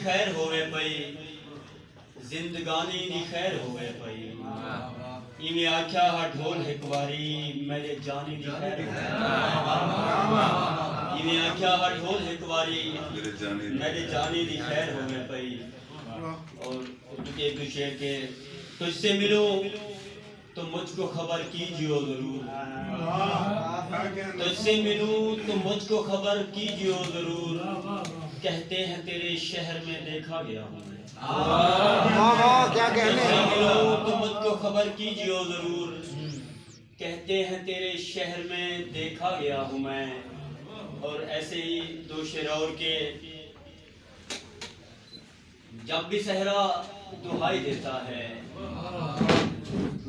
خیر ہوئے پئی زندگانی دی خیر ہوئے پئی ایویں آکھیا ہا ڈھول ایک واری میرے جانی دی خیر ایویں آکھیا ہا ڈھول ایک واری میرے جانی دی خیر ہوئے پئی اور ایک شعر کے تجھ سے ملوں تو مجھ کو خبر کیجیو ضرور تجھ سے ملوں تو مجھ کو خبر کیجیو ضرور کہتے ہیں تیرے شہر میں دیکھا گیا ہوں میں تجھ سے ملوں تو مجھ کو خبر کیجیو ضرور کہتے ہیں تیرے شہر میں دیکھا گیا ہوں میں اور ایسے ہی دو شعر اور کے جب بھی صحرا دہائی دیتا ہے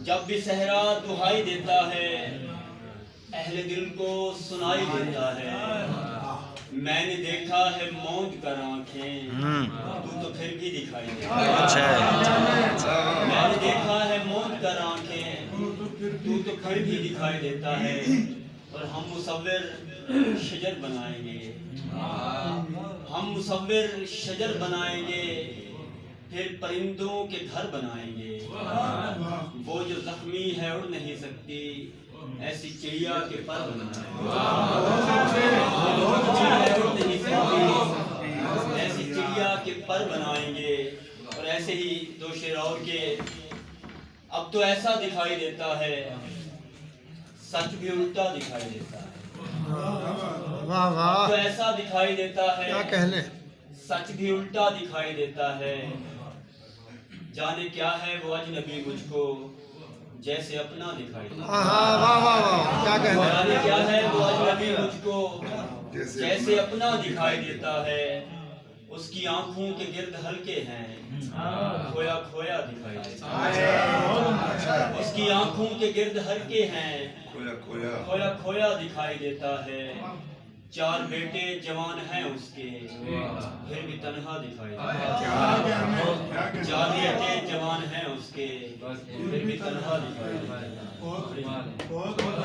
جب بھی صحرا دہائی دیتا ہے اہل دل کو سنائی دیتا ہے میں نے دیکھا ہے موج کر آنکھیں تو پھر بھی دکھائی دیتا ہے میں نے دیکھا ہے موج کر آنکھیں تو پھر بھی دکھائی دیتا ہے اور ہم مصور شجر بنائیں گے ہم مصور شجر بنائیں گے پھر پرندوں کے گھر بنائیں گے وہ جو زخمی ہے اڑ نہیں سکتی ایسی چڑیا کے پر بنائیں گے ایسی چڑیا کے پر بنائیں گے اور ایسے ہی دو شعر اور کے اب تو ایسا دکھائی دیتا ہے سچ بھی الٹا دکھائی دیتا ہے اب تو ایسا دکھائی دیتا ہے سچ بھی الٹا دکھائی دیتا ہے جانے کیا ہے وہ اجنبی مجھ کو جیسے اپنا دکھائی دیتا ہے جانے کیا ہے وہ اجنبی مجھ کو جیسے اپنا دکھائی دیتا ہے اس کی آنکھوں کے گرد ہلکے ہیں کھویا کھویا دکھائی دیتا ہے اس کی آنکھوں کے گرد ہلکے ہیں کھویا کھویا دکھائی دیتا ہے چار بیٹے جوان ہیں اس کے پھر بھی تنہا دکھائی دیتا ہے چار بیٹے جوان ہیں اس کے پھر بھی تنہا دکھائی دیتا ہے